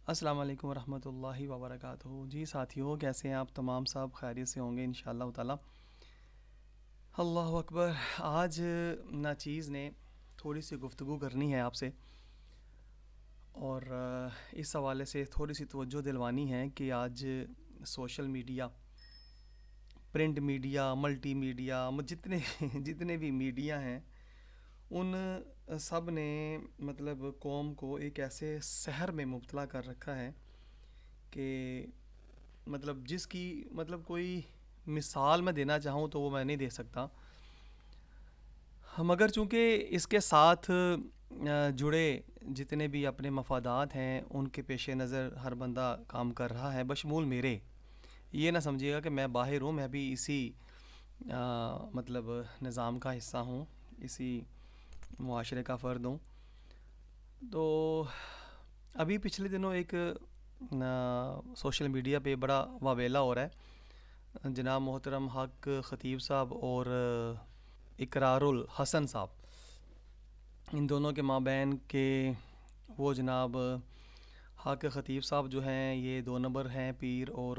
السلام علیکم ورحمۃ اللہ وبرکاتہ۔ جی ساتھیوں، کیسے ہیں آپ تمام؟ صاحب خیریت سے ہوں گے انشاءاللہ تعالی۔ اللہ اکبر۔ آج ناچیز نے تھوڑی سی گفتگو کرنی ہے آپ سے، اور اس حوالے سے تھوڑی سی توجہ دلوانی ہے کہ آج social media, print media, multi media, جتنے بھی میڈیا ہیں، ان سب نے مطلب قوم کو ایک ایسے سحر میں مبتلا کر رکھا ہے کہ مطلب جس کی مطلب کوئی مثال میں دینا چاہوں تو وہ میں نہیں دے سکتا، مگر چونکہ اس کے ساتھ جڑے جتنے بھی اپنے مفادات ہیں ان کے پیش نظر ہر بندہ کام کر رہا ہے، بشمول میرے۔ یہ نہ سمجھیے گا کہ میں باہر ہوں، میں بھی اسی مطلب نظام کا حصہ ہوں، اسی معاشرے کا فرد ہوں۔ تو ابھی پچھلے دنوں ایک سوشل میڈیا پہ بڑا واویلا ہو رہا ہے، جناب محترم حق خطیب صاحب اور اقرار الحسن صاحب، ان دونوں کے مابین کے وہ جناب حق خطیب صاحب جو ہیں یہ 2 نمبر ہیں پیر، اور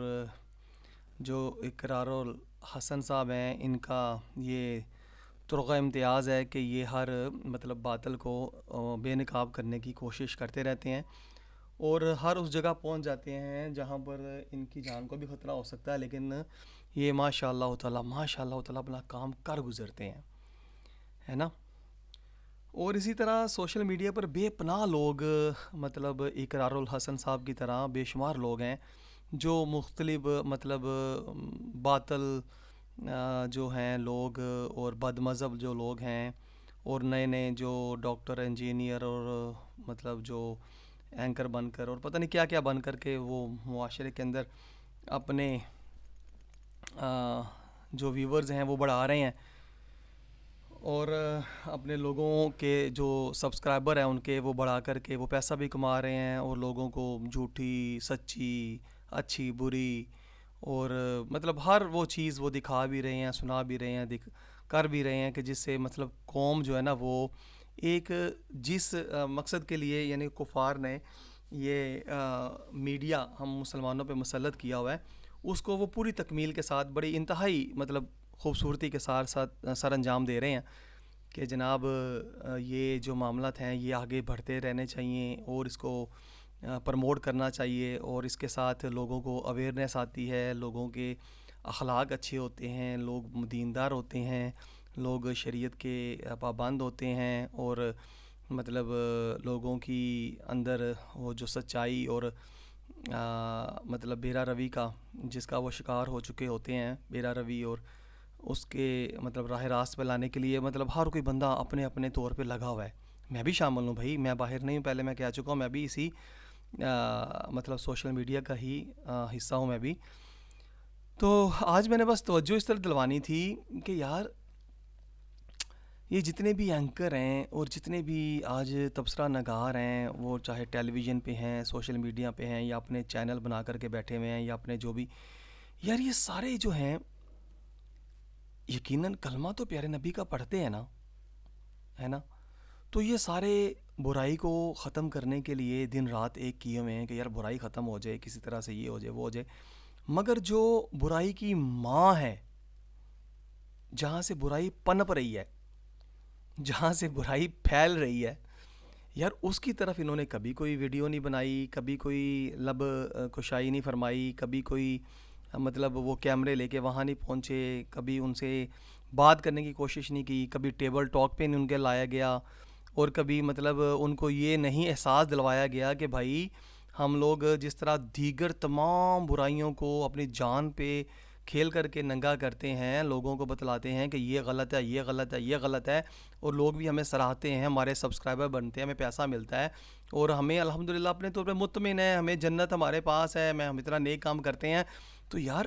جو اقرار الحسن صاحب ہیں ان کا یہ طرق امتیاز ہے کہ یہ ہر مطلب باطل کو بے نقاب کرنے کی کوشش کرتے رہتے ہیں، اور ہر اس جگہ پہنچ جاتے ہیں جہاں پر ان کی جان کو بھی خطرہ ہو سکتا ہے، لیکن یہ ماشاء اللہ تعالیٰ اپنا کام کر گزرتے ہیں، ہے نا۔ اور اسی طرح سوشل میڈیا پر بے پناہ لوگ مطلب اقرار الحسن صاحب کی طرح بے شمار لوگ ہیں جو مختلف مطلب باطل جو ہیں لوگ اور بد مذہب جو لوگ ہیں، اور نئے نئے جو ڈاکٹر انجینئر اور مطلب جو اینکر بن کر اور پتہ نہیں کیا کیا بن کر کے وہ معاشرے کے اندر اپنے جو ویورز ہیں وہ بڑھا رہے ہیں، اور اپنے لوگوں کے جو سبسکرائبر ہیں ان کے وہ بڑھا کر کے وہ پیسہ بھی کما رہے ہیں، اور لوگوں کو جھوٹی سچی اچھی بری اور مطلب ہر وہ چیز وہ دکھا بھی رہے ہیں، سنا بھی رہے ہیں، کر بھی رہے ہیں کہ جس سے مطلب قوم جو ہے نا وہ ایک جس مقصد کے لیے یعنی کفار نے یہ میڈیا ہم مسلمانوں پہ مسلط کیا ہوا ہے اس کو وہ پوری تکمیل کے ساتھ بڑی انتہائی مطلب خوبصورتی کے ساتھ سر انجام دے رہے ہیں کہ جناب یہ جو معاملات ہیں یہ آگے بڑھتے رہنے چاہیے، اور اس کو پروموٹ کرنا چاہیے، اور اس کے ساتھ لوگوں کو اویئرنیس آتی ہے، لوگوں کے اخلاق اچھے ہوتے ہیں، لوگ دیندار ہوتے ہیں، لوگ شریعت کے پابند ہوتے ہیں، اور مطلب لوگوں کی اندر وہ جو سچائی اور مطلب بیرا روی کا جس کا وہ شکار ہو چکے ہوتے ہیں، بیرا روی، اور اس کے مطلب راہ راست پہ لانے کے لیے مطلب ہر کوئی بندہ اپنے اپنے طور پہ لگا ہوا ہے۔ میں بھی شامل ہوں بھائی، میں باہر نہیں ہوں، پہلے میں کہہ چکا ہوں، میں بھی اسی مطلب سوشل میڈیا کا ہی حصہ ہوں میں بھی۔ تو آج میں نے بس توجہ اس طرح دلوانی تھی کہ یار یہ جتنے بھی اینکر ہیں اور جتنے بھی آج تبصرہ نگار ہیں، وہ چاہے ٹیلی ویژن پہ ہیں، سوشل میڈیا پہ ہیں، یا اپنے چینل بنا کر کے بیٹھے ہوئے ہیں، یا اپنے جو بھی، یار یہ سارے جو ہیں یقیناً کلمہ تو پیارے نبی کا پڑھتے ہیں نا، ہے نا، تو یہ سارے برائی کو ختم کرنے کے لیے دن رات ایک کیے ہوئے ہیں کہ یار برائی ختم ہو جائے، کسی طرح سے یہ ہو جائے وہ ہو جائے، مگر جو برائی کی ماں ہے، جہاں سے برائی پنپ رہی ہے، جہاں سے برائی پھیل رہی ہے، یار اس کی طرف انہوں نے کبھی کوئی ویڈیو نہیں بنائی، کبھی کوئی لب کشائی نہیں فرمائی، کبھی کوئی مطلب وہ کیمرے لے کے وہاں نہیں پہنچے، کبھی ان سے بات کرنے کی کوشش نہیں کی، کبھی ٹیبل ٹاک پہ نہیں ان کے لایا گیا، اور کبھی مطلب ان کو یہ نہیں احساس دلوایا گیا کہ بھائی ہم لوگ جس طرح دیگر تمام برائیوں کو اپنی جان پہ کھیل کر کے ننگا کرتے ہیں، لوگوں کو بتلاتے ہیں کہ یہ غلط ہے، یہ غلط ہے، یہ غلط ہے، اور لوگ بھی ہمیں سراہتے ہیں، ہمارے سبسکرائبر بنتے ہیں، ہمیں پیسہ ملتا ہے، اور ہمیں الحمدللہ اپنے طور پہ مطمئن ہے، ہمیں جنت ہمارے پاس ہے، ہم اتنا نیک کام کرتے ہیں، تو یار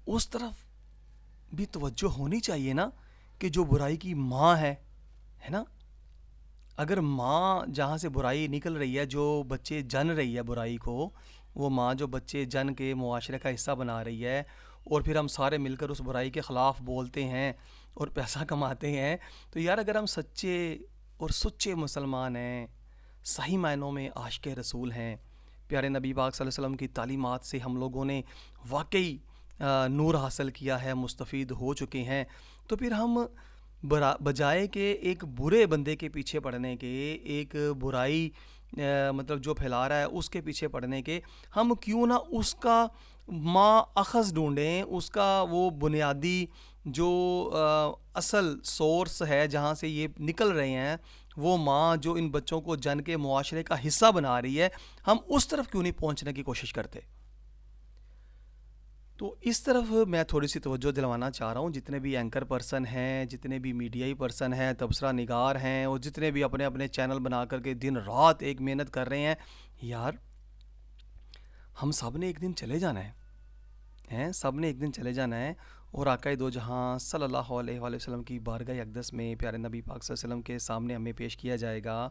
اس طرف بھی توجہ ہونی چاہیے نا کہ جو برائی کی ماں ہے نا، اگر ماں جہاں سے برائی نکل رہی ہے، جو بچے جن رہی ہے برائی کو، وہ ماں جو بچے جن کے معاشرے کا حصہ بنا رہی ہے، اور پھر ہم سارے مل کر اس برائی کے خلاف بولتے ہیں اور پیسہ کماتے ہیں، تو یار اگر ہم سچے اور سچے مسلمان ہیں، صحیح معنوں میں عاشق رسول ہیں، پیارے نبی پاک صلی اللہ علیہ وسلم کی تعلیمات سے ہم لوگوں نے واقعی نور حاصل کیا ہے، مستفید ہو چکے ہیں، تو پھر ہم بجائے کہ ایک برے بندے کے پیچھے پڑنے کے، ایک برائی مطلب جو پھیلا رہا ہے اس کے پیچھے پڑنے کے، ہم کیوں نہ اس کا ما اخذ ڈھونڈیں، اس کا وہ بنیادی جو اصل سورس ہے جہاں سے یہ نکل رہے ہیں، وہ ماں جو ان بچوں کو جن کے معاشرے کا حصہ بنا رہی ہے، ہم اس طرف کیوں نہیں پہنچنے کی کوشش کرتے؟ تو اس طرف میں تھوڑی سی توجہ دلوانا چاہ رہا ہوں، جتنے بھی اینکر پرسن ہیں، جتنے بھی میڈیائی پرسن ہیں، تبصرہ نگار ہیں، اور جتنے بھی اپنے اپنے چینل بنا کر کے دن رات ایک محنت کر رہے ہیں، یار ہم سب نے ایک دن چلے جانا ہے، سب نے ایک دن چلے جانا ہے، اور آقا دو جہاں صلی اللہ علیہ وآلہ وسلم کی بارگاہ اقدس میں پیارے نبی پاک صلی اللہ علیہ وسلم کے سامنے ہمیں پیش کیا جائے گا،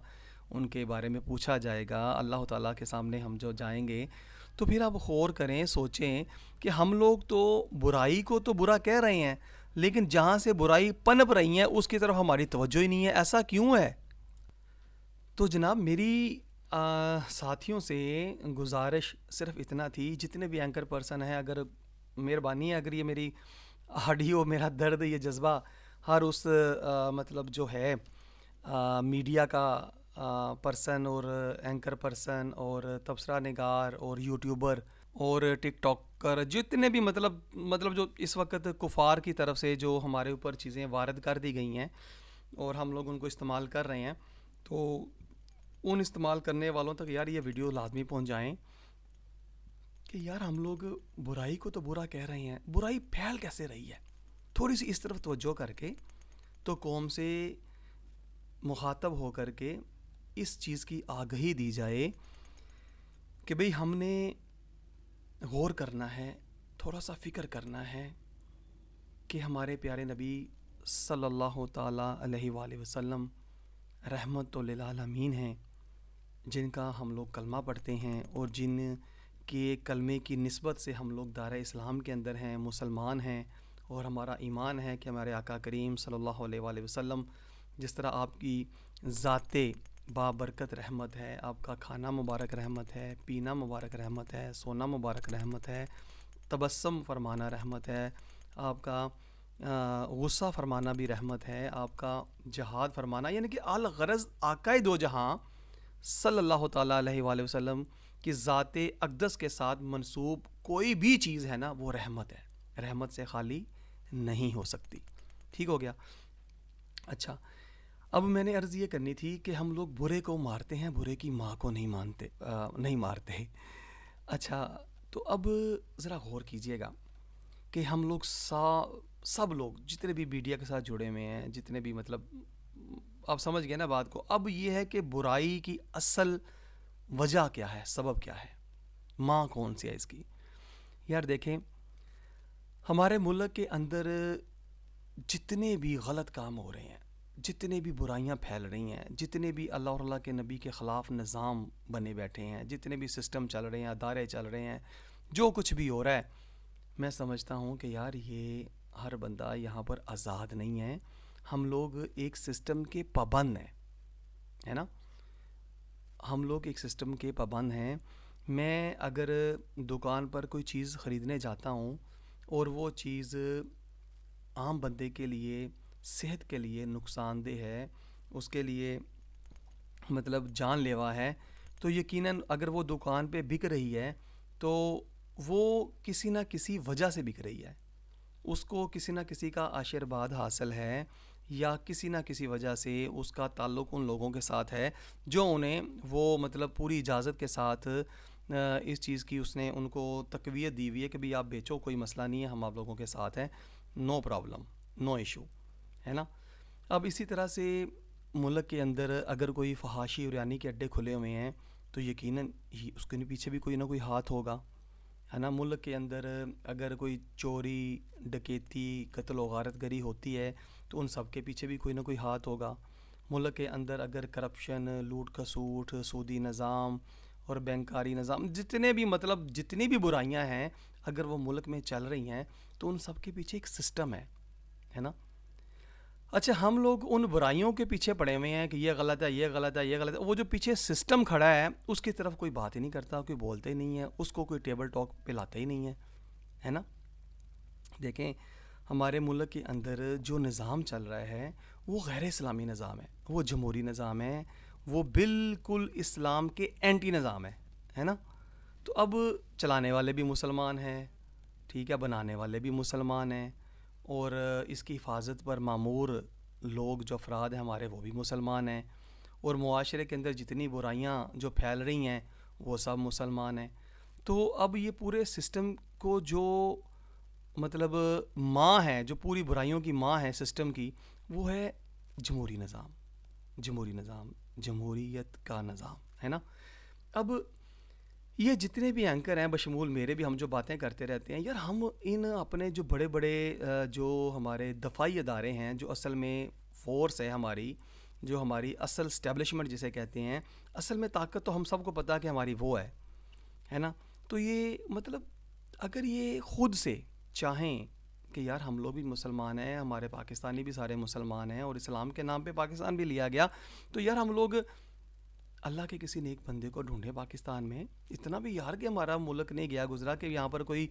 ان کے بارے میں پوچھا جائے گا، اللہ تعالیٰ کے سامنے ہم جو جائیں گے، تو پھر آپ غور کریں، سوچیں کہ ہم لوگ تو برائی کو تو برا کہہ رہے ہیں، لیکن جہاں سے برائی پنپ رہی ہیں اس کی طرف ہماری توجہ ہی نہیں ہے، ایسا کیوں ہے؟ تو جناب میری ساتھیوں سے گزارش صرف اتنا تھی، جتنے بھی اینکر پرسن ہیں، اگر مہربانی ہے، اگر یہ میری آڈیو، میرا درد، یہ جذبہ ہر اس مطلب جو ہے میڈیا کا پرسن اور اینکر پرسن اور تبصرہ نگار اور یوٹیوبر اور ٹک ٹاکر، جتنے بھی مطلب جو اس وقت کفار کی طرف سے جو ہمارے اوپر چیزیں وارد کر دی گئی ہیں اور ہم لوگ ان کو استعمال کر رہے ہیں، تو ان استعمال کرنے والوں تک یار یہ ویڈیو لازمی پہنچ جائیں کہ یار ہم لوگ برائی کو تو برا کہہ رہے ہیں، برائی پھیل کیسے رہی ہے، تھوڑی سی اس طرف توجہ کر کے تو قوم سے مخاطب ہو کر کے اس چیز کی آگہی دی جائے کہ بھئی ہم نے غور کرنا ہے، تھوڑا سا فکر کرنا ہے کہ ہمارے پیارے نبی صلی اللہ تعالیٰ علیہ وآلہ وسلم رحمت للعالمین ہیں، جن کا ہم لوگ کلمہ پڑھتے ہیں اور جن کے کلمے کی نسبت سے ہم لوگ دائرہ اسلام کے اندر ہیں، مسلمان ہیں، اور ہمارا ایمان ہے کہ ہمارے آقا کریم صلی اللہ علیہ وآلہ وسلم جس طرح آپ کی ذات بابرکت رحمت ہے، آپ کا کھانا مبارک رحمت ہے، پینا مبارک رحمت ہے، سونا مبارک رحمت ہے، تبسم فرمانا رحمت ہے، آپ کا غصہ فرمانا بھی رحمت ہے، آپ کا جہاد فرمانا، یعنی کہ الغرض آقا دو جہاں صلی اللہ تعالیٰ علیہ وآلہ وسلم کی ذات اقدس کے ساتھ منسوب کوئی بھی چیز ہے نا، وہ رحمت ہے، رحمت سے خالی نہیں ہو سکتی۔ ٹھیک ہو گیا؟ اچھا، اب میں نے عرض یہ کرنی تھی کہ ہم لوگ برے کو مارتے ہیں، برے کی ماں کو نہیں مارتے۔ اچھا، تو اب ذرا غور کیجئے گا کہ ہم لوگ سب لوگ جتنے بھی میڈیا کے ساتھ جڑے ہوئے ہیں، جتنے بھی مطلب آپ سمجھ گئے نا بات کو، اب یہ ہے کہ برائی کی اصل وجہ کیا ہے، سبب کیا ہے، ماں کون سی ہے اس کی؟ یار دیکھیں، ہمارے ملک کے اندر جتنے بھی غلط کام ہو رہے ہیں، جتنے بھی برائیاں پھیل رہی ہیں، جتنے بھی اللہ اور اللہ کے نبی کے خلاف نظام بنے بیٹھے ہیں، جتنے بھی سسٹم چل رہے ہیں، ادارے چل رہے ہیں، جو کچھ بھی ہو رہا ہے، میں سمجھتا ہوں کہ یار یہ ہر بندہ یہاں پر آزاد نہیں ہے، ہم لوگ ایک سسٹم کے پابند ہیں، ہے نا، ہم لوگ ایک سسٹم کے پابند ہیں۔ میں اگر دکان پر کوئی چیز خریدنے جاتا ہوں اور وہ چیز عام بندے کے لیے، صحت کے لیے نقصان دہ ہے، اس کے لیے مطلب جان لیوا ہے، تو یقیناً اگر وہ دکان پہ بک رہی ہے تو وہ کسی نہ کسی وجہ سے بک رہی ہے، اس کو کسی نہ کسی کا آشیرواد حاصل ہے، یا کسی نہ کسی وجہ سے اس کا تعلق ان لوگوں کے ساتھ ہے جو انہیں وہ مطلب پوری اجازت کے ساتھ اس چیز کی اس نے ان کو تقویت دی ہوئی ہے کہ بھی آپ بیچو، کوئی مسئلہ نہیں ہے، ہم آپ لوگوں کے ساتھ ہیں، نو پرابلم، نو ایشو، ہے نا۔ اب اسی طرح سے ملک کے اندر اگر کوئی فحاشی اور یعنی کے اڈے کھلے ہوئے ہیں تو یقیناً اس کے پیچھے بھی کوئی نہ کوئی ہاتھ ہوگا، ہے نا۔ ملک کے اندر اگر کوئی چوری، ڈکیتی، قتل و غارت گری ہوتی ہے تو ان سب کے پیچھے بھی کوئی نہ کوئی ہاتھ ہوگا۔ ملک کے اندر اگر کرپشن، لوٹ کھسوٹ، سودی نظام اور بینکاری نظام، جتنی بھی برائیاں ہیں، اگر وہ ملک میں چل رہی ہیں تو ان سب کے پیچھے ایک سسٹم ہے نا۔ اچھا ہم لوگ ان برائیوں کے پیچھے پڑے ہوئے ہیں کہ یہ غلط ہے، یہ غلط ہے، یہ غلط ہے، وہ جو پیچھے سسٹم کھڑا ہے اس کی طرف کوئی بات ہی نہیں کرتا، کوئی بولتے ہی نہیں ہے، اس کو کوئی ٹیبل ٹاک پہ لاتا ہی نہیں ہے نا. دیکھیں ہمارے ملک کے اندر جو نظام چل رہا ہے وہ غیر اسلامی نظام ہے، وہ جمہوری نظام ہے، وہ بالکل اسلام کے اینٹی نظام ہے نا. تو اب چلانے والے بھی مسلمان ہیں، ٹھیک ہے، بنانے والے بھی مسلمان ہیں، اور اس کی حفاظت پر معمور لوگ جو افراد ہیں ہمارے وہ بھی مسلمان ہیں، اور معاشرے کے اندر جتنی برائیاں جو پھیل رہی ہیں وہ سب مسلمان ہیں. تو اب یہ پورے سسٹم کو جو مطلب ماں ہے، جو پوری برائیوں کی ماں ہے سسٹم کی، وہ ہے جمہوری نظام، جمہوری نظام، جمہوریت کا نظام ہے نا. اب یہ جتنے بھی اینکر ہیں بشمول میرے بھی، ہم جو باتیں کرتے رہتے ہیں یار، ہم ان اپنے جو بڑے بڑے جو ہمارے دفاعی ادارے ہیں، جو اصل میں فورس ہے ہماری، جو ہماری اصل اسٹیبلشمنٹ جسے کہتے ہیں، اصل میں طاقت تو ہم سب کو پتہ کہ ہماری وہ ہے نا. تو یہ مطلب اگر یہ خود سے چاہیں کہ یار ہم لوگ بھی مسلمان ہیں، ہمارے پاکستانی بھی سارے مسلمان ہیں، اور اسلام کے نام پہ پاکستان بھی لیا گیا، تو یار ہم لوگ اللہ کے کسی نیک بندے کو ڈھونڈے پاکستان میں. اتنا بھی یار کہ ہمارا ملک نہیں گیا گزرا کہ یہاں پر کوئی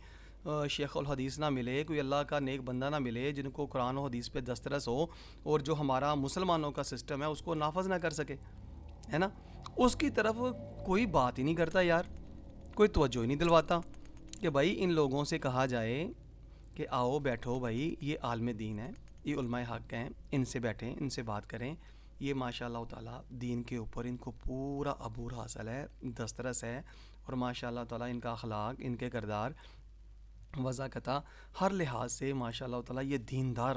شیخ الحدیث نہ ملے، کوئی اللہ کا نیک بندہ نہ ملے جن کو قرآن و حدیث پہ دسترس ہو، اور جو ہمارا مسلمانوں کا سسٹم ہے اس کو نافذ نہ کر سکے، ہے نا. اس کی طرف کوئی بات ہی نہیں کرتا یار، کوئی توجہ ہی نہیں دلواتا کہ بھائی ان لوگوں سے کہا جائے کہ آؤ بیٹھو بھائی، یہ عالم دین ہے، یہ علماء حق ہیں، ان سے بیٹھیں، ان سے بات کریں. یہ ماشاء اللہ تعالیٰ دین کے اوپر ان کو پورا عبور حاصل ہے، دسترس ہے، اور ماشاء اللہ تعالیٰ ان کا اخلاق، ان کے کردار، وضاقتہ ہر لحاظ سے ماشاء اللہ تعالیٰ یہ دیندار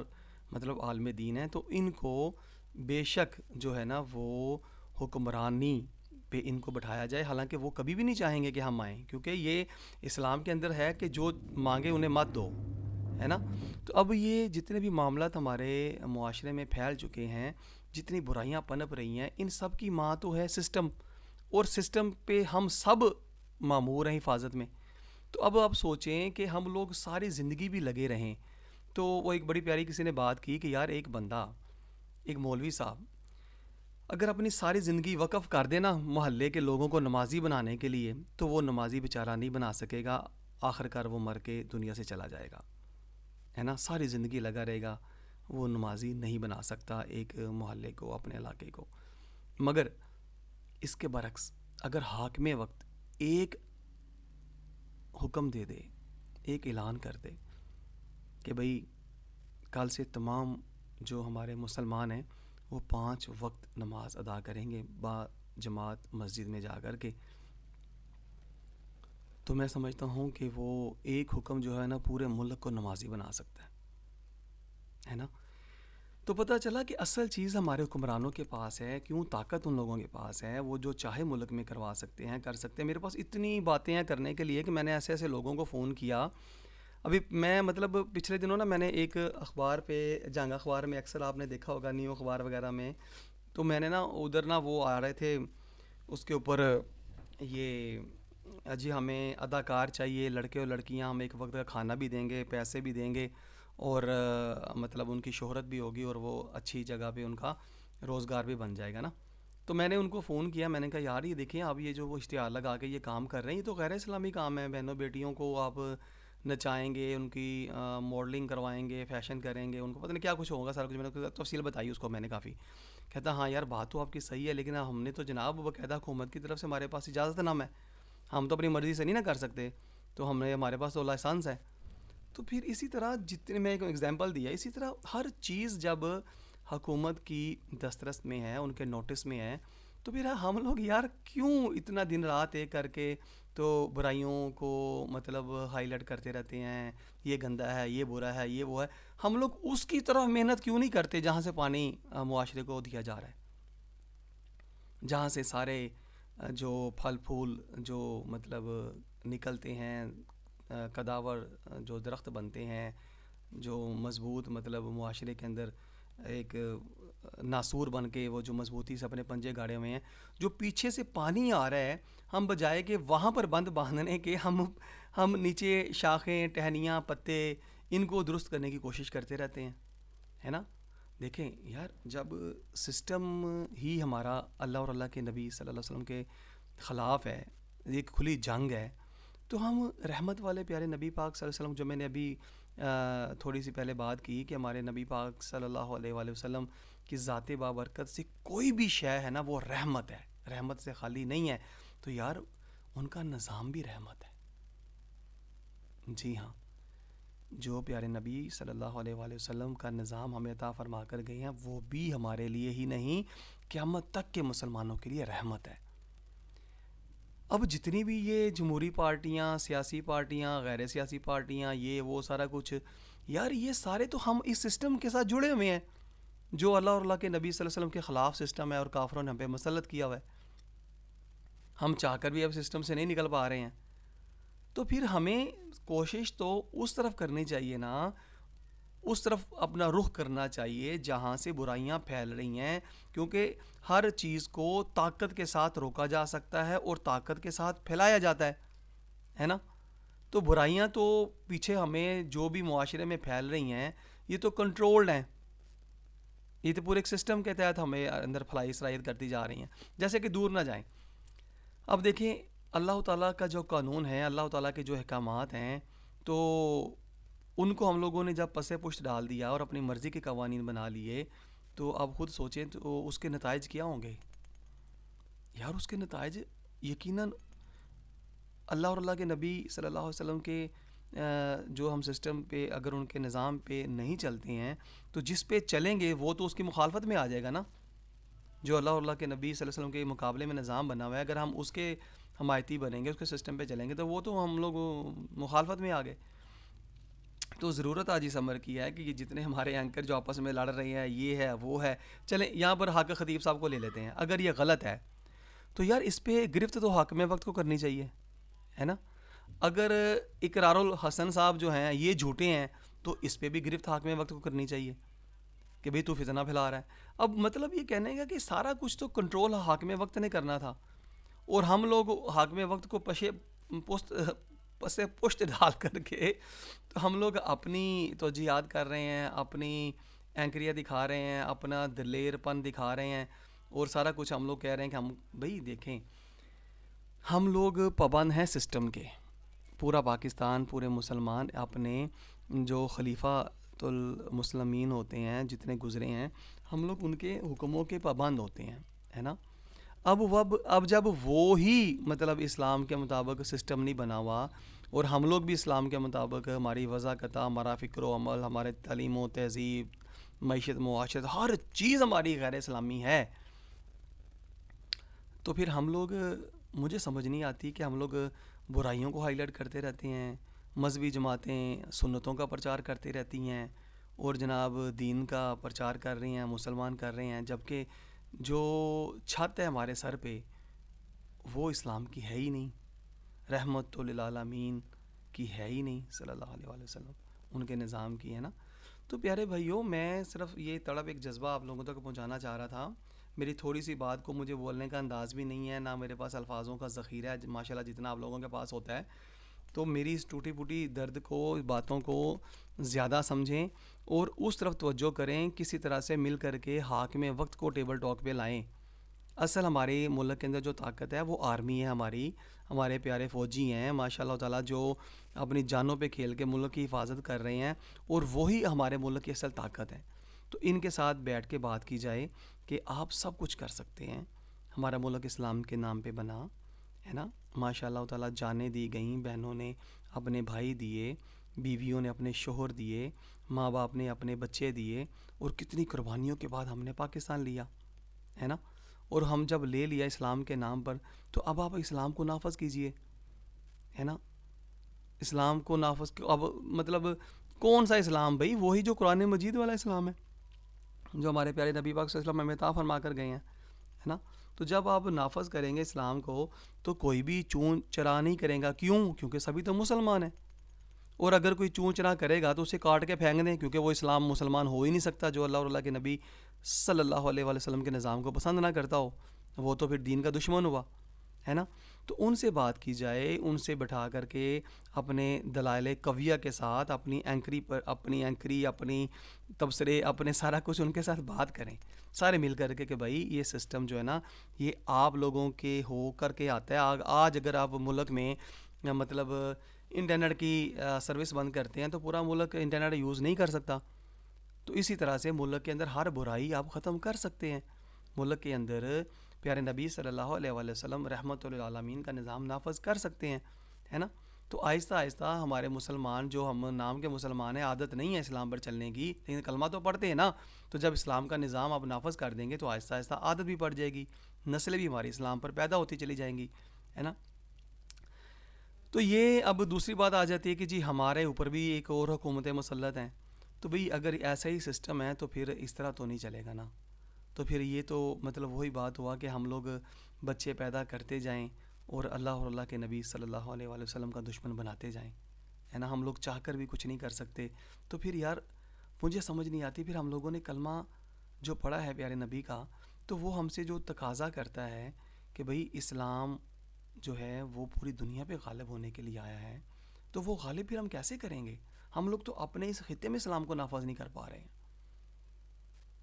مطلب عالم دین ہے. تو ان کو بے شک جو ہے نا وہ حکمرانی پہ ان کو بٹھایا جائے، حالانکہ وہ کبھی بھی نہیں چاہیں گے کہ ہم آئیں، کیونکہ یہ اسلام کے اندر ہے کہ جو مانگے انہیں مت دو، ہے نا. تو اب یہ جتنے بھی معاملات ہمارے معاشرے میں پھیل چکے ہیں، جتنی برائیاں پنپ رہی ہیں، ان سب کی ماں تو ہے سسٹم، اور سسٹم پہ ہم سب مامور ہیں حفاظت میں. تو اب آپ سوچیں کہ ہم لوگ ساری زندگی بھی لگے رہیں. تو وہ ایک بڑی پیاری کسی نے بات کی کہ یار ایک بندہ، ایک مولوی صاحب اگر اپنی ساری زندگی وقف کر دے نا محلے کے لوگوں کو نمازی بنانے کے لیے، تو وہ نمازی بیچارہ نہیں بنا سکے گا، آخر کار وہ مر کے دنیا سے چلا جائے گا، ہے نا. ساری زندگی لگا رہے گا، وہ نمازی نہیں بنا سکتا ایک محلے کو، اپنے علاقے کو. مگر اس کے برعکس اگر حاکم وقت ایک حکم دے دے، ایک اعلان کر دے کہ بھئی کل سے تمام جو ہمارے مسلمان ہیں وہ 5 وقت نماز ادا کریں گے با جماعت مسجد میں جا کر کے، تو میں سمجھتا ہوں کہ وہ ایک حکم جو ہے نا پورے ملک کو نمازی بنا سکتا ہے نا. تو پتہ چلا کہ اصل چیز ہمارے حکمرانوں کے پاس ہے. کیوں طاقت ان لوگوں کے پاس ہے، وہ جو چاہے ملک میں کروا سکتے ہیں، کر سکتے ہیں. میرے پاس اتنی باتیں ہیں کرنے کے لیے کہ میں نے ایسے ایسے لوگوں کو فون کیا. ابھی میں مطلب پچھلے دنوں نا میں نے ایک اخبار پہ، جنگ اخبار میں اکثر آپ نے دیکھا ہوگا، نیو اخبار وغیرہ میں، تو میں نے نا ادھر نا وہ آ رہے تھے اس کے اوپر، یہ جی ہمیں اداکار چاہیے، لڑکے اور لڑکیاں، ہم ایک وقت کا کھانا بھی دیں گے، پیسے بھی دیں گے، اور مطلب ان کی شہرت بھی ہوگی، اور وہ اچھی جگہ پہ ان کا روزگار بھی بن جائے گا نا. تو میں نے ان کو فون کیا، میں نے کہا یار یہ دیکھیں اب یہ جو وہ اشتہار لگا کے یہ کام کر رہے ہیں، یہ تو غیر اسلامی کام ہے. بہنوں بیٹیوں کو آپ نچائیں گے، ان کی ماڈلنگ کروائیں گے، فیشن کریں گے، ان کو پتہ نہیں کیا کچھ ہوگا سارا کچھ. میں نے تفصیل بتائی اس کو میں نے کافی. کہتا ہاں یار بات تو آپ کی صحیح ہے، لیکن ہم نے تو جناب باقاعدہ حکومت کی طرف سے ہمارے پاس اجازت نامہ ہے، ہم تو اپنی مرضی سے نہیں نہ کر سکتے، تو ہمارے پاس تو لائسنس ہے. تو پھر اسی طرح جتنے میں ایک ایگزامپل دیا، اسی طرح ہر چیز جب حکومت کی دسترس میں ہے، ان کے نوٹس میں ہے، تو پھر ہم لوگ یار کیوں اتنا دن رات ایک کر کے تو برائیوں کو مطلب ہائی لائٹ کرتے رہتے ہیں، یہ گندا ہے، یہ برا ہے، یہ وہ ہے. ہم لوگ اس کی طرف محنت کیوں نہیں کرتے جہاں سے پانی معاشرے کو دیا جا رہا ہے، جہاں سے سارے جو پھل پھول جو مطلب نکلتے ہیں، کداور جو درخت بنتے ہیں، جو مضبوط مطلب معاشرے کے اندر ایک ناسور بن کے وہ جو مضبوطی سے اپنے پنجے گاڑے ہوئے ہیں، جو پیچھے سے پانی آ رہا ہے، ہم بجائے کہ وہاں پر بند باندھنے کے ہم نیچے شاخیں، ٹہنیاں، پتے ان کو درست کرنے کی کوشش کرتے رہتے ہیں، ہے نا. دیکھیں یار، جب سسٹم ہی ہمارا اللہ اور اللہ کے نبی صلی اللہ علیہ وسلم کے خلاف ہے، ایک کھلی جنگ ہے، تو ہم رحمت والے پیارے نبی پاک صلی اللہ علیہ وسلم، جو میں نے ابھی تھوڑی سی پہلے بات کی کہ ہمارے نبی پاک صلی اللہ علیہ وآلہ وسلم کی ذات بابرکت سے کوئی بھی شے ہے نا وہ رحمت ہے، رحمت سے خالی نہیں ہے، تو یار ان کا نظام بھی رحمت ہے۔ جی ہاں، جو پیارے نبی صلی اللہ علیہ وآلہ وسلم کا نظام ہمیں عطا فرما کر گئے ہیں، وہ بھی ہمارے لیے ہی نہیں، قیامت تک کے مسلمانوں کے لیے رحمت ہے۔ اب جتنی بھی یہ جمہوری پارٹیاں، سیاسی پارٹیاں، غیر سیاسی پارٹیاں، یہ وہ سارا کچھ، یار یہ سارے تو ہم اس سسٹم کے ساتھ جڑے ہوئے ہیں جو اللہ اور اللہ کے نبی صلی اللہ علیہ وسلم کے خلاف سسٹم ہے اور کافروں نے ہم پہ مسلط کیا ہوا ہے۔ ہم چاہ کر بھی اب سسٹم سے نہیں نکل پا رہے ہیں، تو پھر ہمیں کوشش تو اس طرف کرنی چاہیے نا، اس طرف اپنا رخ کرنا چاہیے جہاں سے برائیاں پھیل رہی ہیں، کیونکہ ہر چیز کو طاقت کے ساتھ روکا جا سکتا ہے اور طاقت کے ساتھ پھیلایا جاتا ہے نا۔ تو برائیاں تو پیچھے ہمیں جو بھی معاشرے میں پھیل رہی ہیں یہ تو کنٹرولڈ ہیں، یہ تو پورے ایک سسٹم کے تحت ہمیں اندر فلائی صلاحیت کرتی جا رہی ہیں، جیسے کہ دور نہ جائیں۔ اب دیکھیں اللہ تعالیٰ کا جو قانون ہے، اللہ تعالیٰ کے جو احکامات ہیں، تو ان کو ہم لوگوں نے جب پس پشت ڈال دیا اور اپنی مرضی کے قوانین بنا لیے، تو اب خود سوچیں تو اس کے نتائج کیا ہوں گے؟ یار اس کے نتائج یقیناً اللہ اور اللہ کے نبی صلی اللہ علیہ وسلم کے جو ہم سسٹم پہ اگر ان کے نظام پہ نہیں چلتے ہیں تو جس پہ چلیں گے وہ تو اس کی مخالفت میں آ جائے گا نا۔ جو اللہ اور اللہ کے نبی صلی اللہ علیہ وسلم کے مقابلے میں نظام بنا ہوا ہے، اگر ہم اس کے حمایتی بنیں گے، اس کے سسٹم پہ چلیں گے، تو وہ تو ہم لوگ مخالفت میں آ گئے۔ تو ضرورت آج اس امر کی ہے کہ یہ جتنے ہمارے اینکر جو آپس میں لڑ رہے ہیں، یہ ہے وہ ہے، چلیں یہاں پر حاکم خطیب صاحب کو لے لیتے ہیں۔ اگر یہ غلط ہے تو یار اس پہ گرفت تو حاکم وقت کو کرنی چاہیے، ہے نا۔ اگر اقرار الحسن صاحب جو ہیں یہ جھوٹے ہیں تو اس پہ بھی گرفت حاکم وقت کو کرنی چاہیے کہ بھئی تو فتنہ پھیلا رہا ہے۔ اب مطلب یہ کہنے کا کہ سارا کچھ تو کنٹرول حاکم وقت نے کرنا تھا، اور ہم لوگ حاکم وقت کو پس پشت ڈال کر کے تو ہم لوگ اپنی توجیہات کر رہے ہیں، اپنی اینکریاں دکھا رہے ہیں، اپنا دلیر پن دکھا رہے ہیں، اور سارا کچھ ہم لوگ کہہ رہے ہیں کہ ہم بھئی دیکھیں ہم لوگ پابند ہیں سسٹم کے، پورا پاکستان، پورے مسلمان اپنے جو خلیفہ المسلمین ہوتے ہیں جتنے گزرے ہیں، ہم لوگ ان کے حکموں کے پابند ہوتے ہیں، ہے نا۔ اب جب وہ ہی مطلب اسلام کے مطابق سسٹم نہیں بنا ہوا، اور ہم لوگ بھی اسلام کے مطابق ہماری وضاحت، ہمارا فکر و عمل، ہمارے تعلیم و تہذیب، معیشت، معاشرت، ہر چیز ہماری غیر اسلامی ہے، تو پھر ہم لوگ، مجھے سمجھ نہیں آتی کہ ہم لوگ برائیوں کو ہائی لائٹ کرتے رہتے ہیں، مذہبی جماعتیں سنتوں کا پرچار کرتی رہتی ہیں اور جناب دین کا پرچار کر رہی ہیں، مسلمان کر رہے ہیں، جبکہ جو چھت ہے ہمارے سر پہ وہ اسلام کی ہے ہی نہیں، رحمت للعالمین کی ہے ہی نہیں، صلی اللہ علیہ وآلہ وسلم ان کے نظام کی ہے نا۔ تو پیارے بھائیوں، میں صرف یہ تڑپ ایک جذبہ آپ لوگوں تک پہنچانا چاہ رہا تھا۔ میری تھوڑی سی بات کو مجھے بولنے کا انداز بھی نہیں ہے، نہ میرے پاس الفاظوں کا ذخیرہ ہے ماشاءاللہ جتنا آپ لوگوں کے پاس ہوتا ہے، تو میری اس ٹوٹی پھوٹی درد کو، باتوں کو زیادہ سمجھیں اور اس طرف توجہ کریں، کسی طرح سے مل کر کے حاکم وقت کو ٹیبل ٹاک پہ لائیں۔ اصل ہمارے ملک کے اندر جو طاقت ہے وہ آرمی ہے، ہمارے پیارے فوجی ہیں ماشاء اللہ تعالیٰ، جو اپنی جانوں پہ کھیل کے ملک کی حفاظت کر رہے ہیں، اور وہی ہمارے ملک کی اصل طاقت ہے۔ تو ان کے ساتھ بیٹھ کے بات کی جائے کہ آپ سب کچھ کر سکتے ہیں، ہمارا ملک اسلام کے نام پہ بنا ہے نا، ماشاء اللہ تعالیٰ جانیں دی گئیں، بہنوں نے اپنے بھائی دیے، بیویوں نے اپنے شوہر دیے، ماں باپ نے اپنے بچے دیے، اور کتنی قربانیوں کے بعد ہم نے پاکستان لیا ہے نا۔ اور ہم جب لے لیا اسلام کے نام پر، تو اب آپ اسلام کو نافذ کیجئے، ہے نا۔ اسلام کو نافذ، اب مطلب کون سا اسلام بھائی؟ وہی جو قرآن مجید والا اسلام ہے، جو ہمارے پیارے نبی پاک صلی اللہ علیہ وسلم ہمیں عطا فرما کر گئے ہیں، ہے نا۔ تو جب آپ نافذ کریں گے اسلام کو تو کوئی بھی چون چرا نہیں کرے گا، کیوں؟ کیونکہ سبھی تو مسلمان ہیں، اور اگر کوئی چون چرا کرے گا تو اسے کاٹ کے پھینک دیں، کیونکہ وہ اسلام مسلمان ہو ہی نہیں سکتا جو اللہ اور اللہ کے نبی صلی اللہ علیہ وآلہ وسلم کے نظام کو پسند نہ کرتا ہو، وہ تو پھر دین کا دشمن ہوا۔ ہے نا. تو ان سے بات کی جائے, ان سے بٹھا کر کے اپنے دلائل قویہ کے ساتھ اپنی اینکری اپنی تبصرے اپنے سارا کچھ ان کے ساتھ بات کریں سارے مل کر کے کہ بھائی یہ سسٹم جو ہے نا یہ آپ لوگوں کے ہو کر کے آتا ہے. آج اگر آپ ملک میں مطلب انٹرنیٹ کی سروس بند کرتے ہیں تو پورا ملک انٹرنیٹ یوز نہیں کر سکتا. تو اسی طرح سے ملک کے اندر ہر برائی آپ ختم کر سکتے ہیں. ملک کے اندر پیارے نبی صلی اللہ علیہ وآلہ وسلم رحمۃ للعالمین کا نظام نافذ کر سکتے ہیں, ہے نا. تو آہستہ آہستہ ہمارے مسلمان جو ہم نام کے مسلمان ہیں, عادت نہیں ہے اسلام پر چلنے کی, لیکن کلمہ تو پڑھتے ہیں نا. تو جب اسلام کا نظام آپ نافذ کر دیں گے تو آہستہ آہستہ عادت بھی پڑ جائے گی, نسلیں بھی ہماری اسلام پر پیدا ہوتی چلی جائیں گی, ہے نا. تو یہ اب دوسری بات آ جاتی ہے کہ جی ہمارے اوپر بھی ایک اور حکومتیں مسلط ہیں. تو بھئی اگر ایسا ہی سسٹم ہے تو پھر اس طرح تو نہیں چلے گا نا. تو پھر یہ تو مطلب وہی بات ہوا کہ ہم لوگ بچے پیدا کرتے جائیں اور اللہ کے نبی صلی اللہ علیہ وآلہ وسلم کا دشمن بناتے جائیں, ہے نا. ہم لوگ چاہ کر بھی کچھ نہیں کر سکتے. تو پھر یار مجھے سمجھ نہیں آتی, پھر ہم لوگوں نے کلمہ جو پڑھا ہے پیارے نبی کا, تو وہ ہم سے جو تقاضا کرتا ہے کہ بھئی اسلام جو ہے وہ پوری دنیا پہ غالب ہونے کے لیے آیا ہے, تو وہ غالب پھر ہم کیسے کریں گے؟ ہم لوگ تو اپنے اس خطے میں اسلام کو نافذ نہیں کر پا رہے ہیں.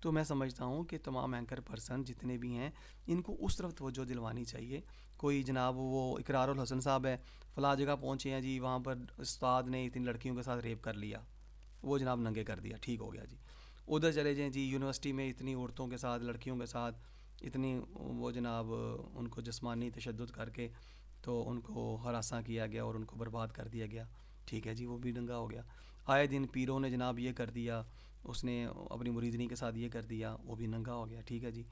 تو میں سمجھتا ہوں کہ تمام اینکر پرسن جتنے بھی ہیں ان کو اس طرف توجہ دلوانی چاہیے. کوئی جناب وہ اقرار الحسن صاحب ہے, فلاں جگہ پہنچے ہیں جی, وہاں پر استاد نے اتنی لڑکیوں کے ساتھ ریپ کر لیا, وہ جناب ننگے کر دیا, ٹھیک ہو گیا جی. ادھر چلے جائیں جی, یونیورسٹی میں اتنی عورتوں کے ساتھ لڑکیوں کے ساتھ اتنی وہ جناب ان کو جسمانی تشدد کر کے تو ان کو ہراساں کیا گیا اور ان کو برباد کر دیا گیا, ٹھیک ہے جی, وہ بھی ننگا ہو گیا. آئے دن پیروں نے جناب یہ کر دیا, اس نے اپنی مریدنی کے ساتھ یہ کر دیا, وہ بھی ننگا ہو گیا, ٹھیک ہے جی.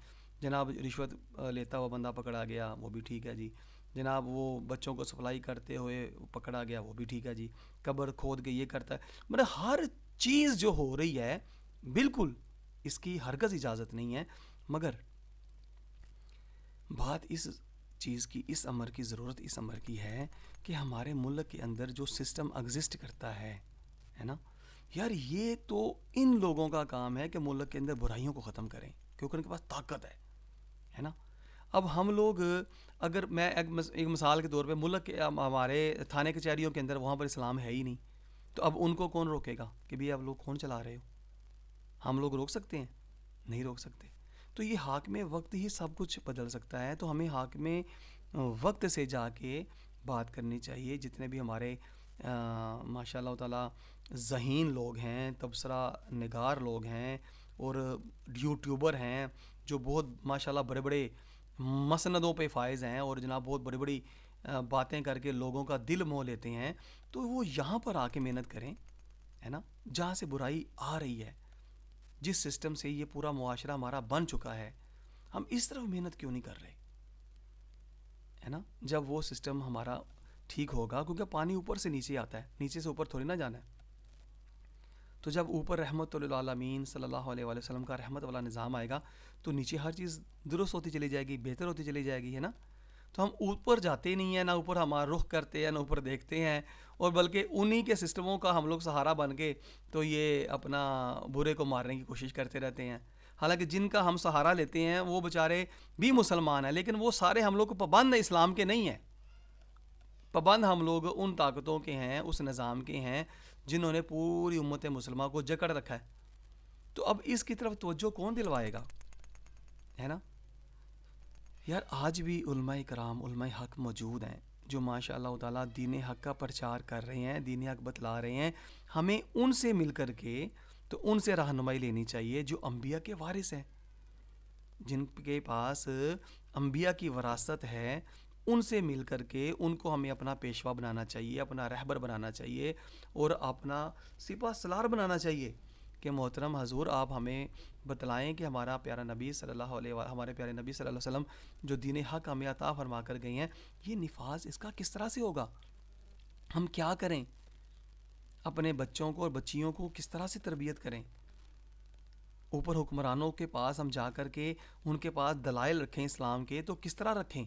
جناب رشوت لیتا ہوا بندہ پکڑا گیا, وہ بھی ٹھیک ہے جی. جناب وہ بچوں کو سپلائی کرتے ہوئے پکڑا گیا, وہ بھی ٹھیک ہے جی. قبر کھود کے یہ کرتا ہے, مطلب ہر چیز جو ہو رہی ہے بالکل اس کی ہرگز اجازت نہیں ہے. مگر بات اس چیز کی, اس امر کی ضرورت اس امر کی ہے کہ ہمارے ملک کے اندر جو سسٹم ایگزسٹ کرتا ہے نا یار, یہ تو ان لوگوں کا کام ہے کہ ملک کے اندر برائیوں کو ختم کریں, کیونکہ ان کے پاس طاقت ہے نا. اب ہم لوگ اگر میں ایک مثال کے طور پہ ملک کے ہمارے تھانے کچہریوں کے اندر وہاں پر اسلام ہے ہی نہیں, تو اب ان کو کون روکے گا کہ بھی آپ لوگ کون چلا رہے ہو؟ ہم لوگ روک سکتے ہیں؟ نہیں روک سکتے. تو یہ حاکم وقت ہی سب کچھ بدل سکتا ہے. تو ہمیں حاکم وقت سے جا کے بات کرنی چاہیے. جتنے بھی ہمارے ماشاء اللہ تعالیٰ ذہین لوگ ہیں, تبصرہ نگار لوگ ہیں اور یوٹیوبر ہیں جو بہت ماشاء اللہ بڑے بڑے مسندوں پہ فائز ہیں اور جناب بہت بڑی بڑی باتیں کر کے لوگوں کا دل موہ لیتے ہیں, تو وہ یہاں پر آ کے محنت کریں, ہے نا. جہاں سے برائی آ رہی ہے, جس سسٹم سے یہ پورا معاشرہ ہمارا بن چکا ہے, ہم اس طرف محنت کیوں نہیں کر رہے, ہے نا. جب وہ سسٹم ہمارا ٹھیک ہوگا, کیونکہ پانی اوپر سے نیچے آتا ہے, نیچے سے اوپر تھوڑی نہ جانا ہے. تو جب اوپر رحمت للعالمین صلی اللہ علیہ وآلہ وسلم کا رحمت والا نظام آئے گا تو نیچے ہر چیز درست ہوتی چلی جائے گی, بہتر ہوتی چلی جائے گی, ہے نا. تو ہم اوپر جاتے نہیں ہیں, نہ اوپر ہمارا رخ کرتے ہیں, نہ اوپر دیکھتے ہیں, اور بلکہ انہی کے سسٹموں کا ہم لوگ سہارا بن کے تو یہ اپنا برے کو مارنے کی کوشش کرتے رہتے ہیں. حالانکہ جن کا ہم سہارا لیتے ہیں وہ بیچارے بھی مسلمان ہیں, لیکن وہ سارے ہم لوگ پابند اسلام کے نہیں ہیں. پابند ہم لوگ ان طاقتوں کے ہیں, اس نظام کے ہیں جنہوں نے پوری امت مسلمہ کو جکڑ رکھا ہے. تو اب اس کی طرف توجہ کون دلوائے گا, ہے نا. یار آج بھی علماء کرام, علماء حق موجود ہیں جو ماشاء اللہ تعالیٰ دین حق کا پرچار کر رہے ہیں, دین حق بتلا رہے ہیں. ہمیں ان سے مل کر کے تو ان سے رہنمائی لینی چاہیے جو انبیاء کے وارث ہیں, جن کے پاس انبیاء کی وراثت ہے. ان سے مل کر کے ان کو ہمیں اپنا پیشوا بنانا چاہیے, اپنا رہبر بنانا چاہیے اور اپنا سپہ سالار بنانا چاہیے کہ محترم حضور آپ ہمیں بتلائیں کہ ہمارا پیارا نبی صلی اللہ علیہ وسلم, ہمارے پیارے نبی صلی اللہ علیہ وسلم جو دین حق ہمیں عطا فرما کر گئی ہیں, یہ نفاذ اس کا کس طرح سے ہوگا, ہم کیا کریں, اپنے بچوں کو اور بچیوں کو کس طرح سے تربیت کریں. اوپر حکمرانوں کے پاس ہم جا کر کے ان کے پاس دلائل رکھیں اسلام کے, تو کس طرح رکھیں؟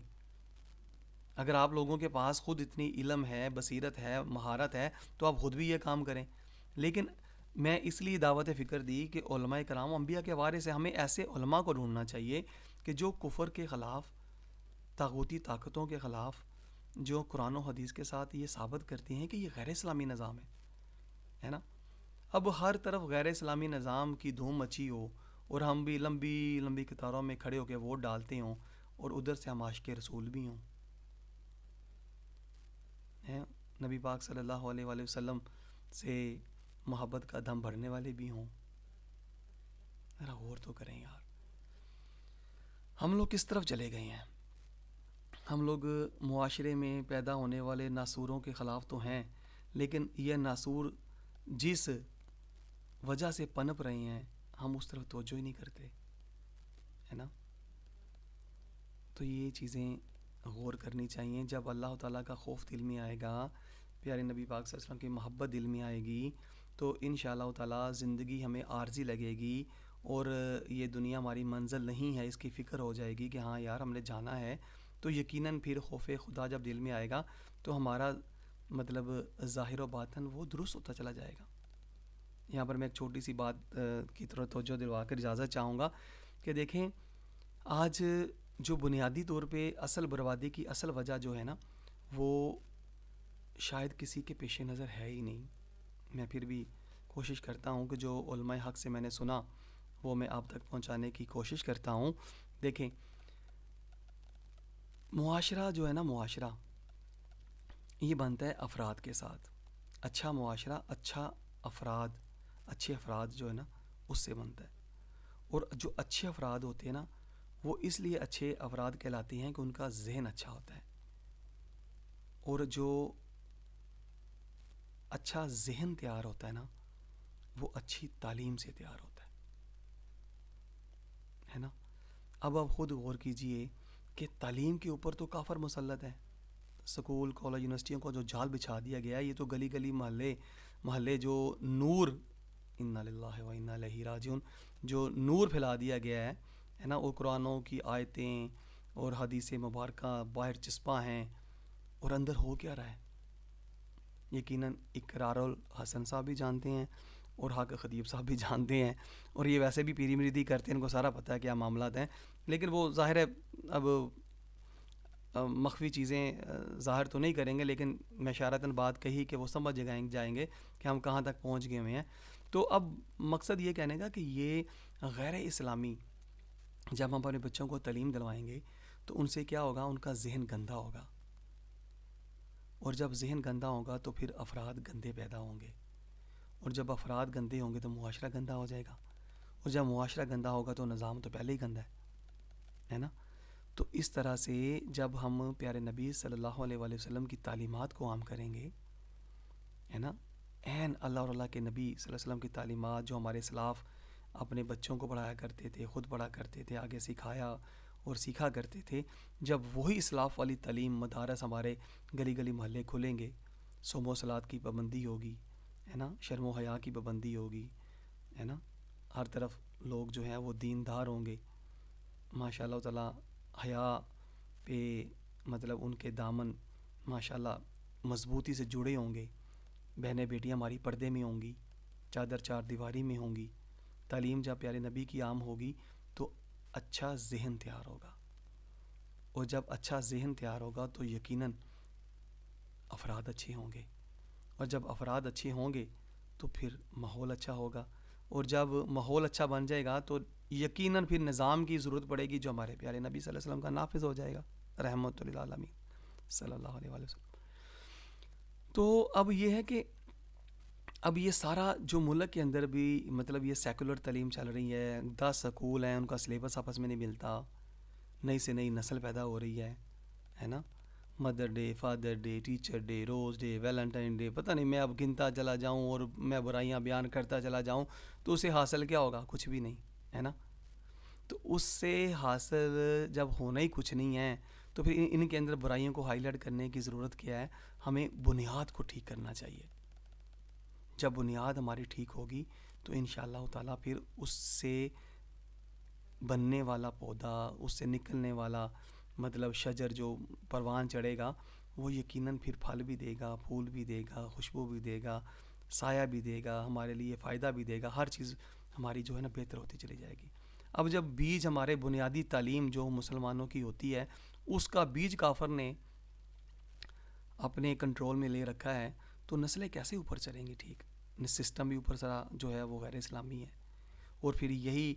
اگر آپ لوگوں کے پاس خود اتنی علم ہے, بصیرت ہے, مہارت ہے, تو آپ خود بھی یہ کام کریں. لیکن میں اس لیے دعوت فکر دی کہ علماء کرام انبیاء کے وارث ہیں. ہمیں ایسے علماء کو ڈھونڈنا چاہیے کہ جو کفر کے خلاف طاغوتی طاقتوں کے خلاف جو قرآن و حدیث کے ساتھ یہ ثابت کرتی ہیں کہ یہ غیر اسلامی نظام ہے نا. اب ہر طرف غیر اسلامی نظام کی دھوم مچی ہو اور ہم بھی لمبی لمبی قطاروں میں کھڑے ہو کے ووٹ ڈالتے ہوں اور ادھر سے ہم عاشق رسول بھی ہوں ہیں, نبی پاک صلی اللہ علیہ وآلہ وسلم سے محبت کا دم بھرنے والے بھی ہوں. ذرا غور تو کریں یار, ہم لوگ کس طرف چلے گئے ہیں. ہم لوگ معاشرے میں پیدا ہونے والے ناسوروں کے خلاف تو ہیں, لیکن یہ ناسور جس وجہ سے پنپ رہے ہیں ہم اس طرف توجہ ہی نہیں کرتے, ہے نا. تو یہ چیزیں غور کرنی چاہیے. جب اللہ تعالیٰ کا خوف دل میں آئے گا, پیارے نبی پاک صلی اللہ علیہ وسلم کی محبت دل میں آئے گی, تو انشاءاللہ تعالیٰ زندگی ہمیں عارضی لگے گی اور یہ دنیا ہماری منزل نہیں ہے اس کی فکر ہو جائے گی کہ ہاں یار ہم نے جانا ہے. تو یقیناً پھر خوف خدا جب دل میں آئے گا تو ہمارا مطلب ظاہر و باطن وہ درست ہوتا چلا جائے گا. یہاں پر میں ایک چھوٹی سی بات کی طرف توجہ دلوا کر اجازت چاہوں گا کہ دیکھیں, آج جو بنیادی طور پہ اصل بربادی کی اصل وجہ جو ہے نا, وہ شاید کسی کے پیش نظر ہے ہی نہیں. میں پھر بھی کوشش کرتا ہوں کہ جو علماء حق سے میں نے سنا وہ میں آپ تک پہنچانے کی کوشش کرتا ہوں. دیکھیں, معاشرہ جو ہے نا, معاشرہ یہ بنتا ہے افراد کے ساتھ. اچھا معاشرہ اچھا افراد, اچھے افراد جو ہے نا اس سے بنتا ہے. اور جو اچھے افراد ہوتے ہیں نا وہ اس لیے اچھے افراد کہلاتے ہیں کہ ان کا ذہن اچھا ہوتا ہے, اور جو اچھا ذہن تیار ہوتا ہے نا وہ اچھی تعلیم سے تیار ہوتا ہے نا. اب آپ خود غور کیجئے کہ تعلیم کے اوپر تو کافر مسلط ہے. سکول کالج یونیورسٹیوں کو جو جال بچھا دیا گیا ہے, یہ تو گلی گلی محلے جو نور, انا للہ و انا الیہ راجعون, جو نور پھیلا دیا گیا ہے نا, وہ قرآنوں کی آیتیں اور حدیث مبارکہ باہر چسپاں ہیں اور اندر ہو کیا رہا ہے. یقیناً اقرار الحسن صاحب بھی جانتے ہیں اور حق خطیب صاحب بھی جانتے ہیں, اور یہ ویسے بھی پیری مریدی کرتے ہیں, ان کو سارا پتہ ہے کیا معاملات ہیں. لیکن وہ ظاہر ہے اب مخفی چیزیں ظاہر تو نہیں کریں گے, لیکن میں اشارتاً بات کہی کہ وہ سمجھ جائیں گے کہ ہم کہاں تک پہنچ گئے ہوئے ہیں. تو اب مقصد یہ کہنے کا کہ یہ غیر اسلامی جب ہم اپنے بچوں کو تعلیم دلوائیں گے تو ان سے کیا ہوگا, ان کا ذہن گندا ہوگا, اور جب ذہن گندا ہوگا تو پھر افراد گندے پیدا ہوں گے, اور جب افراد گندے ہوں گے تو معاشرہ گندا ہو جائے گا, اور جب معاشرہ گندا ہوگا تو نظام تو پہلے ہی گندا ہے نا. تو اس طرح سے جب ہم پیارے نبی صلی اللہ علیہ وآلہ وسلم کی تعلیمات کو عام کریں گے, ہے نا, عین اللہ اور اللہ کے نبی صلی اللہ علیہ وسلم کی تعلیمات جو ہمارے اسلاف اپنے بچوں کو پڑھایا کرتے تھے, خود پڑھا کرتے تھے, آگے سکھایا اور سیکھا کرتے تھے, جب وہی اسلاف والی تعلیم مدارس ہمارے گلی گلی محلے کھلیں گے, صوم و صلات کی پابندی ہوگی, ہے نا, شرم و حیا کی پابندی ہوگی, ہے نا, ہر طرف لوگ جو ہیں وہ دیندار ہوں گے, ماشاء اللہ تعالیٰ حیا پہ مطلب ان کے دامن ماشاءاللہ مضبوطی سے جڑے ہوں گے, بہنیں بیٹیاں ہماری پردے میں ہوں گی, چادر چار دیواری میں ہوں گی. تعلیم جب پیارے نبی کی عام ہوگی تو اچھا ذہن تیار ہوگا, اور جب اچھا ذہن تیار ہوگا تو یقیناً افراد اچھے ہوں گے, اور جب افراد اچھے ہوں گے تو پھر ماحول اچھا ہوگا, اور جب ماحول اچھا بن جائے گا تو یقیناً پھر نظام کی ضرورت پڑے گی جو ہمارے پیارے نبی صلی اللہ علیہ وسلم کا نافذ ہو جائے گا, رحمت للعالمین صلی اللہ علیہ وآلہ وسلم. تو اب یہ ہے کہ اب یہ سارا جو ملک کے اندر بھی مطلب یہ سیکولر تعلیم چل رہی ہے, 10 سکول ہیں, ان کا سلیبس آپس میں نہیں ملتا, نئی سے نئی نسل پیدا ہو رہی ہے نا, mother day, father day, teacher day, rose day, valentine day, پتہ نہیں میں اب گنتا چلا جاؤں اور میں برائیاں بیان کرتا چلا جاؤں تو اسے حاصل کیا ہوگا, کچھ بھی نہیں, ہے نا. تو اس سے حاصل جب ہونا ہی کچھ نہیں ہے تو پھر ان کے اندر برائیوں کو ہائی لائٹ کرنے کی ضرورت کیا ہے, ہمیں بنیاد کو ٹھیک کرنا چاہیے. جب بنیاد ہماری ٹھیک ہوگی تو انشاءاللہ تعالیٰ پھر اس سے بننے والا پودا, اس سے نکلنے والا مطلب شجر جو پروان چڑھے گا وہ یقیناً پھر پھل بھی دے گا, پھول بھی دے گا, خوشبو بھی دے گا, سایہ بھی دے گا, ہمارے لیے فائدہ بھی دے گا, ہر چیز ہماری جو ہے نا بہتر ہوتی چلی جائے گی. اب جب بیج ہمارے بنیادی تعلیم جو مسلمانوں کی ہوتی ہے اس کا بیج کافر نے اپنے کنٹرول میں لے رکھا ہے، تو نسلیں کیسے اوپر چلیں گی؟ ٹھیک، سسٹم بھی اوپر سرا جو ہے وہ غیر اسلامی ہے، اور پھر یہی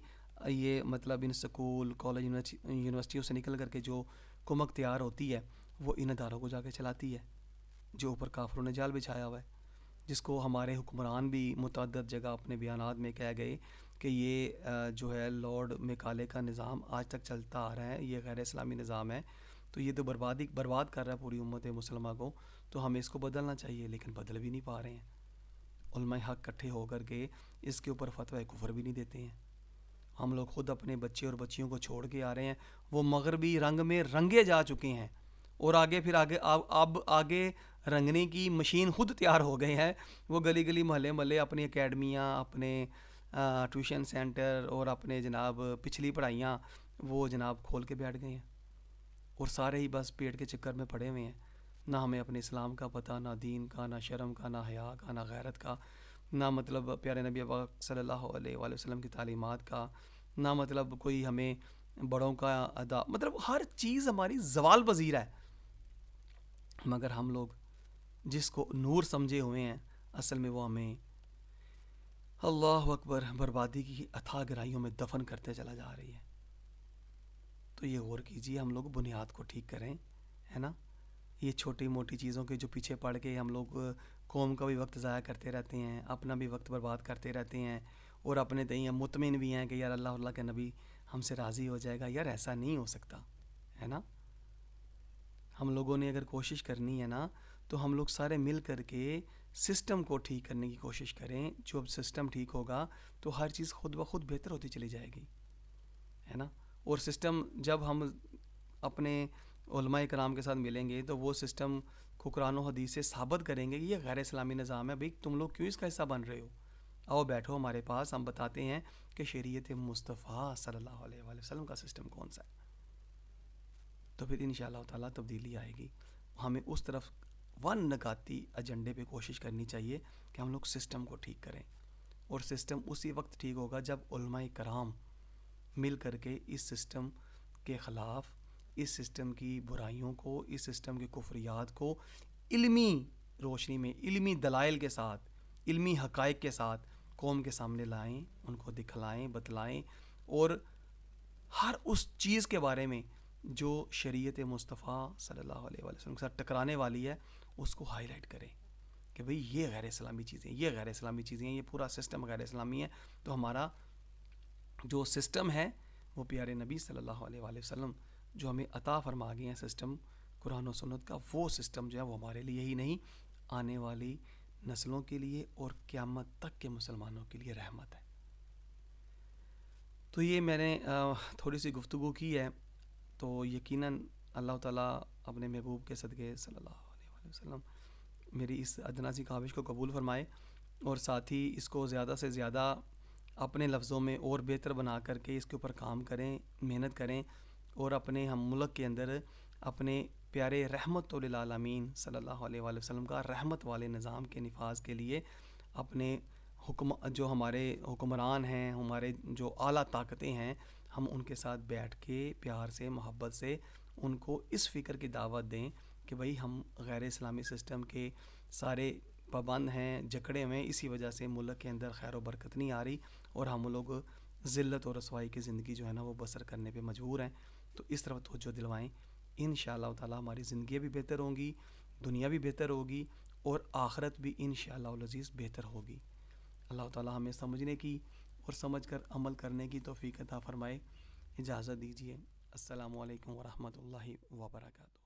یہ مطلب ان سکول کالج یونیورسٹیوں سے نکل کر کے جو کمک تیار ہوتی ہے وہ ان اداروں کو جا کے چلاتی ہے جو اوپر کافروں نے جال بچھایا ہوا ہے، جس کو ہمارے حکمران بھی متعدد جگہ اپنے بیانات میں کہہ گئے کہ یہ جو ہے لارڈ میکالے کا نظام آج تک چلتا آ رہا ہے، یہ غیر اسلامی نظام ہے، تو یہ تو برباد کر رہا ہے پوری امت مسلمہ کو، تو ہمیں اس کو بدلنا چاہیے، لیکن بدل بھی نہیں پا رہے ہیں۔ علماء حق کٹھے ہو کر کے اس کے اوپر فتوی کفر بھی نہیں دیتے ہیں۔ ہم لوگ خود اپنے بچے اور بچیوں کو چھوڑ کے آ رہے ہیں، وہ مغربی رنگ میں رنگے جا چکے ہیں، اور اب آگے رنگنے کی مشین خود تیار ہو گئے ہیں، وہ گلی گلی محلے محلے اپنی اکیڈمیاں، اپنے ٹیوشن سینٹر اور اپنے جناب پچھلی پڑھائیاں وہ جناب کھول کے بیٹھ گئے ہیں، اور سارے ہی بس پیٹ کے چکر میں پڑے ہوئے ہیں، نہ ہمیں اپنے اسلام کا پتہ، نہ دین کا، نہ شرم کا، نہ حیا کا، نہ غیرت کا، نہ مطلب پیارے نبی پاک صلی اللہ علیہ وآلہ وسلم کی تعلیمات کا، نہ مطلب کوئی ہمیں بڑوں کا ادا، مطلب ہر چیز ہماری زوال پذیر ہے، مگر ہم لوگ جس کو نور سمجھے ہوئے ہیں اصل میں وہ ہمیں اللہ اکبر بربادی کی اتھاہ گہرائیوں میں دفن کرتے چلا جا رہی ہے۔ تو یہ غور کیجیے، ہم لوگ بنیاد کو ٹھیک کریں، ہے نا؟ یہ چھوٹی موٹی چیزوں کے جو پیچھے پڑ کے ہم لوگ قوم کا بھی وقت ضائع کرتے رہتے ہیں، اپنا بھی وقت برباد کرتے رہتے ہیں، اور اپنے تئیں ہم مطمئن بھی ہیں کہ یار اللہ کے نبی ہم سے راضی ہو جائے گا۔ یار ایسا نہیں ہو سکتا، ہے نا؟ ہم لوگوں نے اگر کوشش کرنی ہے نا تو ہم لوگ سارے مل کر کے سسٹم کو ٹھیک کرنے کی کوشش کریں، جو اب سسٹم ٹھیک ہوگا تو ہر چیز خود بخود بہتر ہوتی چلی جائے گی، ہے نا؟ اور سسٹم جب ہم اپنے علماء کرام کے ساتھ ملیں گے تو وہ سسٹم کو قرآن و حدیث سے ثابت کریں گے کہ یہ غیر اسلامی نظام ہے، بھئی تم لوگ کیوں اس کا حصہ بن رہے ہو؟ آؤ بیٹھو ہمارے پاس، ہم بتاتے ہیں کہ شریعت مصطفیٰ صلی اللہ علیہ وآلہ وسلم کا سسٹم کون سا ہے، تو پھر انشاءاللہ تعالیٰ تبدیلی آئے گی۔ ہمیں اس طرف ون نکاتی ایجنڈے پہ کوشش کرنی چاہیے کہ ہم لوگ سسٹم کو ٹھیک کریں، اور سسٹم اسی وقت ٹھیک ہوگا جب علماء کرام مل کر کے اس سسٹم کے خلاف، اس سسٹم کی برائیوں کو، اس سسٹم کے کفریات کو علمی روشنی میں، علمی دلائل کے ساتھ، علمی حقائق کے ساتھ قوم کے سامنے لائیں، ان کو دکھلائیں، بتلائیں، اور ہر اس چیز کے بارے میں جو شریعت مصطفیٰ صلی اللہ علیہ وسلم کے ساتھ ٹکرانے والی ہے اس کو ہائی لائٹ کریں کہ بھئی یہ غیر اسلامی چیزیں، یہ غیر اسلامی چیزیں ہیں، یہ پورا سسٹم غیر اسلامی ہے۔ تو ہمارا جو سسٹم ہے وہ پیارے نبی صلی اللہ علیہ وآلہ وسلم جو ہمیں عطا فرما گئے ہیں سسٹم قرآن و سنت کا، وہ سسٹم جو ہے وہ ہمارے لیے ہی نہیں، آنے والی نسلوں کے لیے اور قیامت تک کے مسلمانوں کے لیے رحمت ہے۔ تو یہ میں نے تھوڑی سی گفتگو کی ہے، تو یقیناً اللہ تعالیٰ اپنے محبوب کے صدقے صلی اللہ علیہ وآلہ وسلم میری اس ادنا سی کاوش کو قبول فرمائے، اور ساتھ ہی اس کو زیادہ سے زیادہ اپنے لفظوں میں اور بہتر بنا کر کے اس کے اوپر کام کریں، محنت کریں، اور اپنے ہم ملک کے اندر اپنے پیارے رحمت للعالمین صلی اللہ علیہ وآلہ وسلم کا رحمت والے نظام کے نفاذ کے لیے اپنے جو ہمارے حکمران ہیں، ہمارے جو اعلیٰ طاقتیں ہیں، ہم ان کے ساتھ بیٹھ کے پیار سے، محبت سے ان کو اس فکر کی دعوت دیں کہ بھئی ہم غیر اسلامی سسٹم کے سارے پابند ہیں، جکڑے ہوئے، اسی وجہ سے ملک کے اندر خیر و برکت نہیں آ رہی، اور ہم لوگ ذلت اور رسوائی کی زندگی جو ہے نا وہ بسر کرنے پہ مجبور ہیں۔ تو اس طرف توجہ دلوائیں، انشاءاللہ تعالیٰ ہماری زندگی بھی بہتر ہوں گی، دنیا بھی بہتر ہوگی، اور آخرت بھی انشاءاللہ العزیز بہتر ہوگی۔ اللہ تعالیٰ ہمیں سمجھنے کی اور سمجھ کر عمل کرنے کی توفیق عطا فرمائے۔ اجازت دیجیے، السلام علیکم ورحمۃ اللہ وبرکاتہ۔